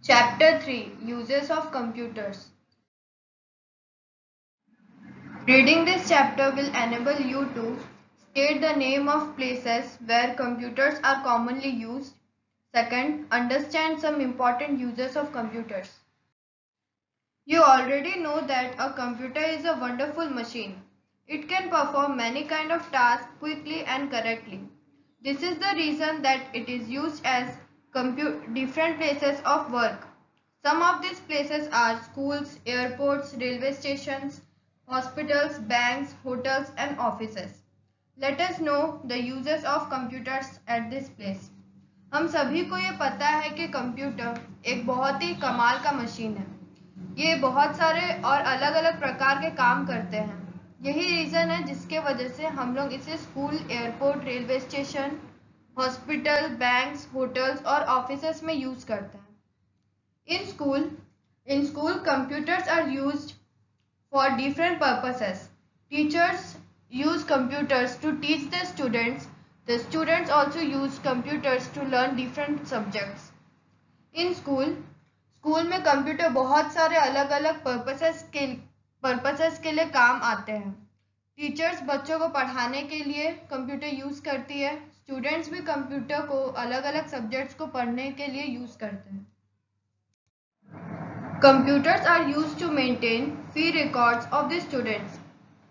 Chapter 3 Uses of Computers. Reading this chapter will enable you to state the name of places where computers are commonly used. Second, understand some important uses of computers. You already know that a computer is a wonderful machine. It can perform many kinds of tasks quickly and correctly. This is the reason that it is used as different places of work. Some of these places are schools, airports, railway stations, hospitals, banks, hotels and offices. Let us know the uses of computers at this place. हम सभी को ये पता है कि computer एक बहुत ही कमाल का मशीन है। ये बहुत सारे और अलग अलग प्रकार के काम करते हैं। यही रीज़न है जिसके वजह से हम लोग इसे school, airport, railway station, hospital, banks, hotels और ऑफिसेस में यूज़ करते हैं। In school, computers are used for different purposes. Teachers use computers to teach the students. The students also use computers to learn different subjects. In school में computer बहुत सारे अलग अलग purposes के लिए काम आते हैं। टीचर्स बच्चों को पढ़ाने के लिए कंप्यूटर यूज़ करती है। स्टूडेंट्स भी कंप्यूटर को अलग अलग सब्जेक्ट्स को पढ़ने के लिए यूज़ करते हैं। Computers are used to maintain fee records of the students.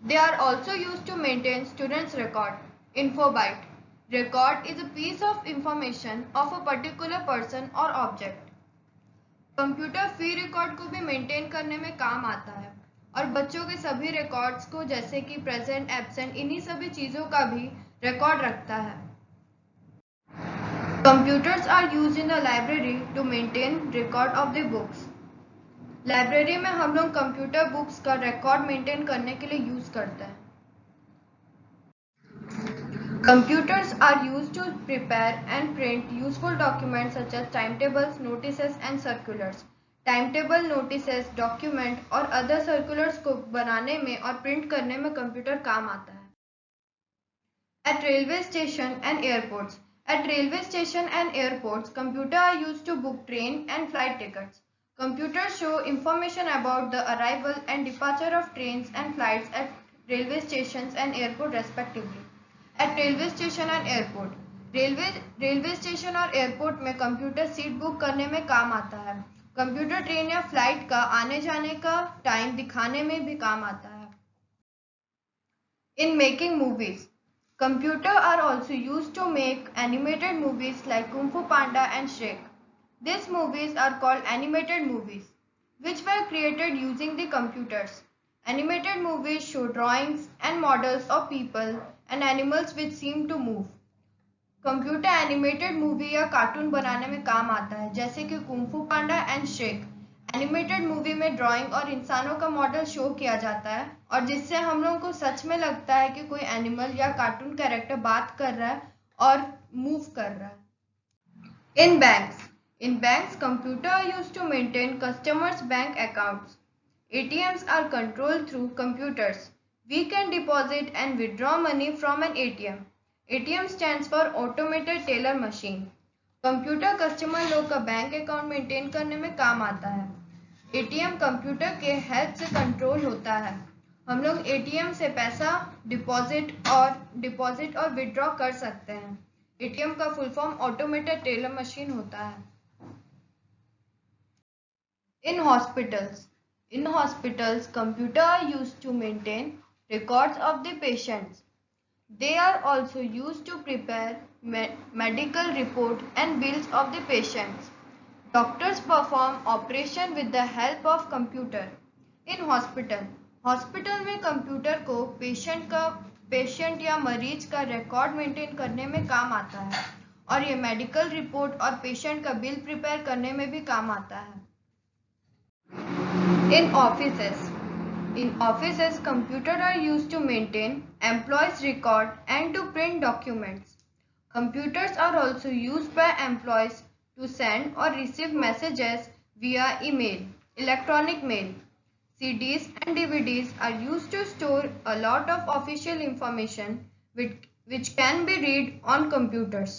They are also used to maintain students' record. Infobyte. Record is a piece of information of a particular person or object. Computer fee record को भी maintain करने में काम आता है और बच्चों के सभी रिकॉर्ड्स को जैसे कि प्रेजेंट, एब्सेंट, इन्हीं सभी चीज़ों का भी रिकॉर्ड रखता है। Computers are used in the library to maintain record of the books. Library में हम लोग कंप्यूटर बुक्स का रिकॉर्ड मेंटेन करने के लिए यूज करते हैं। Computers are used to prepare and print useful documents such as timetables, notices and circulars. Timetable, notices, document और अदर सर्कुलर्स को बनाने में और प्रिंट करने में कंप्यूटर काम आता है। At railway station and airports. At railway station and airports, computers are used to book train and flight tickets. Computers show information about the arrival and departure of trains and flights at railway stations and airport respectively. At railway station and airport. Railway station और airport में computer seat book करने में काम आता है। Computer train या flight का आने जाने का टाइम दिखाने में भी काम आता है। In making movies. Computers are also used to make animated movies like Kung Fu Panda and Shrek. These movies are called animated movies, which were created using the computers. Animated movies show drawings and models of people and animals which seem to move. Computer animated movie या cartoon बनाने में काम आता है, जैसे कि kung फू पांडा and Shrek. Animated movie में ड्राइंग और इंसानों का मॉडल शो किया जाता है और जिससे हम लोगों को सच में लगता है कि कोई एनिमल या कार्टून कैरेक्टर बात कर रहा है और मूव कर रहा है। In banks, computers are used to maintain customers' bank accounts. ATMs are controlled through computers. We can deposit and withdraw money from an ATM. ATM stands for Automated Teller Machine. Computer customer लोग का bank account maintain करने में काम आता है। ATM computer के help से control होता है। हम लोग ATM से पैसा डिपॉजिट और विड्रॉ कर सकते हैं। ATM का full form automated teller machine होता है। In hospitals, computers are used to maintain records of the patients. They are also used to prepare medical report and bills of the patients. Doctors perform operation with the help of computer. In hospital में computer को patient या मरीज का record maintain करने में काम आता है और ये मेडिकल रिपोर्ट और पेशेंट का बिल प्रिपेयर करने में भी काम आता है। In offices, computers are used to maintain employees' record and to print documents. Computers are also used by employees to send or receive messages via email, electronic mail. CDs and DVDs are used to store a lot of official information which can be read on computers.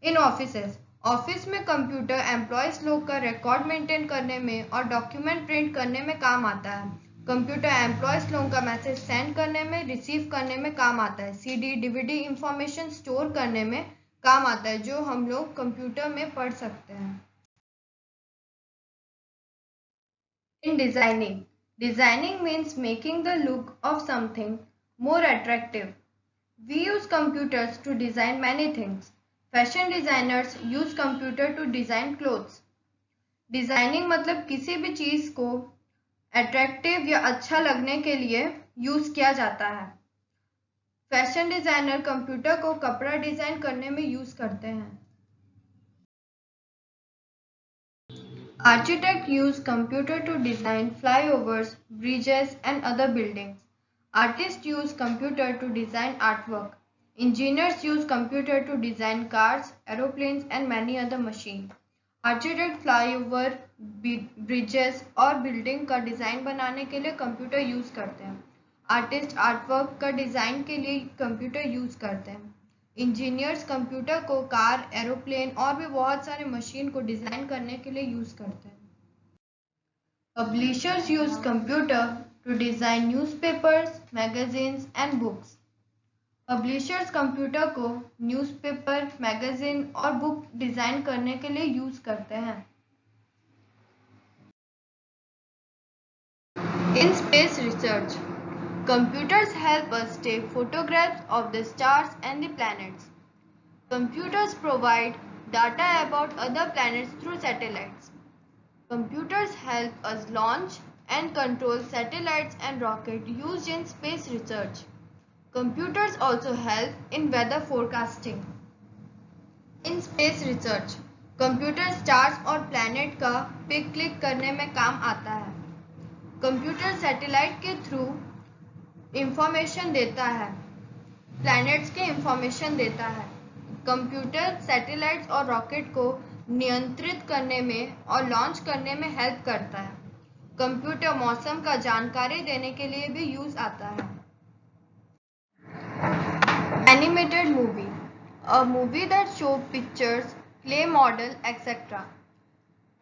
In offices, office में computer employees लोग का record maintain करने में और document print करने में काम आता है। कंप्यूटर एम्प्लॉयज लोगों का मैसेज सेंड करने में, रिसीव करने में काम आता है। सीडी डीवीडी इंफॉर्मेशन स्टोर करने में काम आता है, जो हम लोग कंप्यूटर में पढ़ सकते हैं। In designing means making the look of something more attractive. We use computers to design many things. Fashion designers use computer to design clothes. Designing मतलब किसी भी चीज को अट्रैक्टिव या अच्छा लगने के लिए यूज किया जाता है। फैशन डिजाइनर कंप्यूटर को कपड़ा डिजाइन करने में यूज करते हैं। Architects use computer to design flyovers, bridges and other buildings. Artists use computer to design artwork. Engineers use computer to design cars, aeroplanes and many other machines. Architect flyover, bridges और building का design बनाने के लिए computer use करते हैं। Artist artwork का design के लिए कंप्यूटर यूज़ करते हैं। इंजीनियर्स कंप्यूटर को कार, एरोप्लेन और भी बहुत सारे मशीन को डिज़ाइन करने के लिए यूज़ करते हैं। Publishers use computer to design newspapers, magazines and books. Publishers computer को न्यूज़पेपर, मैगजीन और बुक डिज़ाइन करने के लिए यूज़ करते हैं। In space research, computers help us take photographs of the stars and the planets. Computers provide data about other planets through satellites. Computers help us launch and control satellites and rockets used in space research. Computers also help in weather forecasting. In space research, computer stars और planet का pic click करने में काम आता है। Computer satellite के through information देता है, प्लैनेट्स के इंफॉर्मेशन देता है। कंप्यूटर सैटेलाइट्स और रॉकेट को नियंत्रित करने में और लॉन्च करने में हेल्प करता है। कंप्यूटर मौसम का जानकारी देने के लिए भी यूज आता है। Animated movie, a movie that show pictures, clay model etcetera.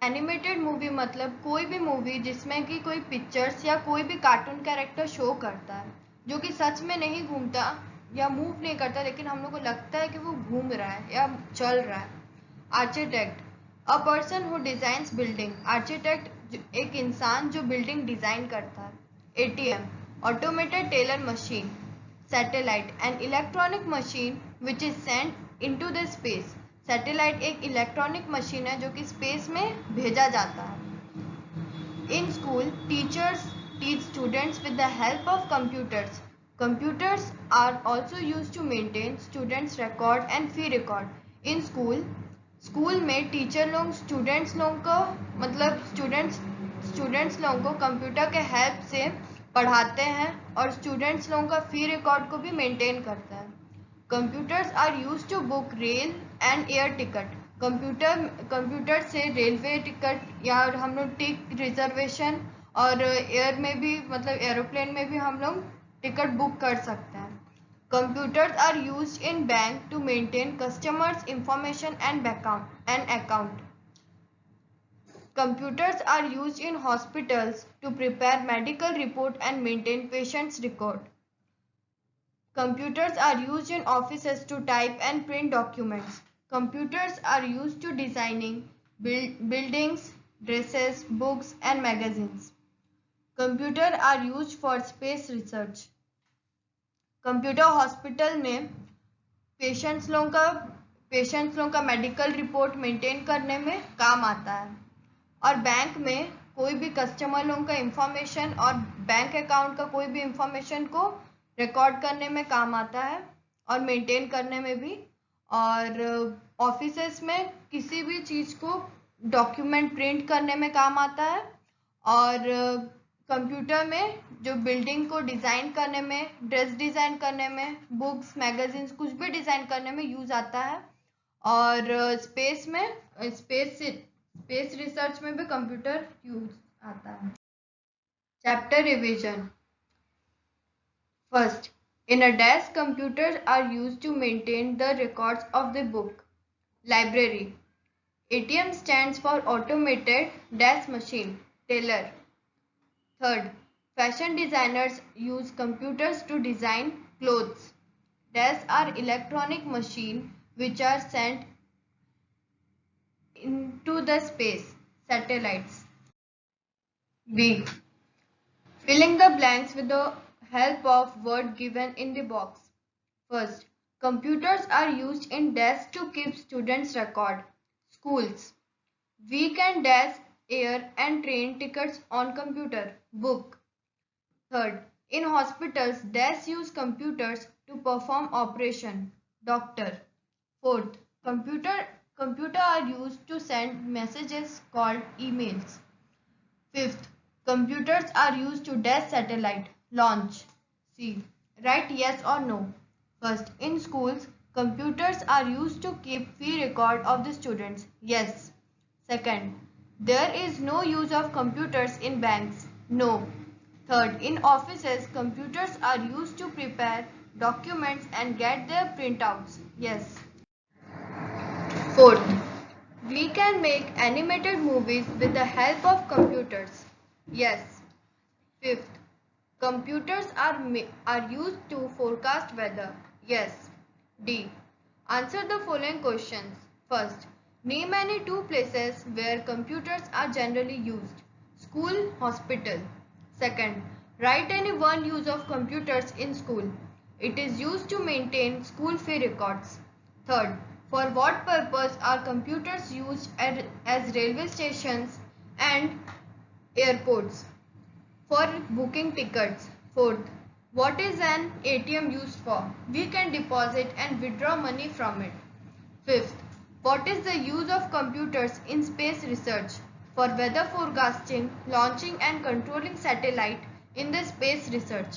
Animated movie मतलब कोई भी मूवी जिसमें कि कोई पिक्चर्स या कोई भी कार्टून कैरेक्टर शो करता है, जो कि सच में नहीं घूमता या मूव नहीं करता, लेकिन हम लोग को लगता है कि वो घूम रहा है या चल रहा है। Architect, a person who designs building. Architect एक इंसान जो बिल्डिंग डिजाइन करता है। ATM, automated teller machine. Satellite, an electronic machine which is sent into the space. Satellite एक इलेक्ट्रॉनिक मशीन है जो कि स्पेस में भेजा जाता है। In school, teachers teach students with the help of computers. Computers are also used to maintain students' record and fee record. In school में teacher लोग स्टूडेंट्स लोगों को मतलब स्टूडेंट्स लोगों को कंप्यूटर के हेल्प से पढ़ाते हैं और स्टूडेंट्स लोगों का फी रिकॉर्ड को भी मेंटेन करते हैं। Computers are use to book rail and air ticket. Computer से रेलवे टिकट या हम लोग टिक रिजर्वेशन और एयर में भी मतलब एरोप्लेन में भी हम लोग टिकट बुक कर सकते हैं। Computers are used in bank to maintain customers information and account. Computers are used in hospitals to prepare medical report and maintain patients' record. Computers are used in offices to type and print documents. Computers are used to designing buildings, dresses, books and magazines. Computers are used for space research. Computer hospital में patients लोगों का medical report maintain करने में काम आता है और bank में कोई भी कस्टमर लोगों का इंफॉर्मेशन और बैंक अकाउंट का कोई भी इंफॉर्मेशन को रिकॉर्ड करने में काम आता है और मेंटेन करने में भी। और ऑफिसेस में किसी भी चीज़ को डॉक्यूमेंट प्रिंट करने में काम आता है और कंप्यूटर में जो बिल्डिंग को डिज़ाइन करने में, ड्रेस डिज़ाइन करने में, बुक्स, मैगजीन्स कुछ भी डिज़ाइन करने में यूज़ आता है। और स्पेस रिसर्च में भी कंप्यूटर यूज आता है। Chapter revision. First, in a desk computers are used to maintain the records of the book. Library. ATM stands for automated dash machine. Tailor. Third, fashion designers use computers to design clothes. These are electronic machines which are sent into the space. Satellites. B. Filling the blanks with the help of word given in the box. First, computers are used in desks to keep students' record. Schools. We can dash, air and train tickets on computer. Book. Third, in hospitals, desks use computers to perform operation. Doctor. Fourth, computer are used to send messages called emails. Fifth, computers are used to dash satellite. Launch. C. Write yes or no. First, in schools, computers are used to keep fee record of the students. Yes. Second, there is no use of computers in banks. No. Third, in offices, computers are used to prepare documents and get their printouts. Yes. Fourth, we can make animated movies with the help of computers. Yes. Fifth, computers are used to forecast weather. Yes. D. Answer the following questions. First, name any two places where computers are generally used. School, hospital. Second, write any one use of computers in school. It is used to maintain school fee records. Third, for what purpose are computers used as railway stations and airports? For booking tickets. Fourth, what is an ATM used for? We can deposit and withdraw money from it. Fifth, what is the use of computers in space research? For weather forecasting, launching and controlling satellite in the space research.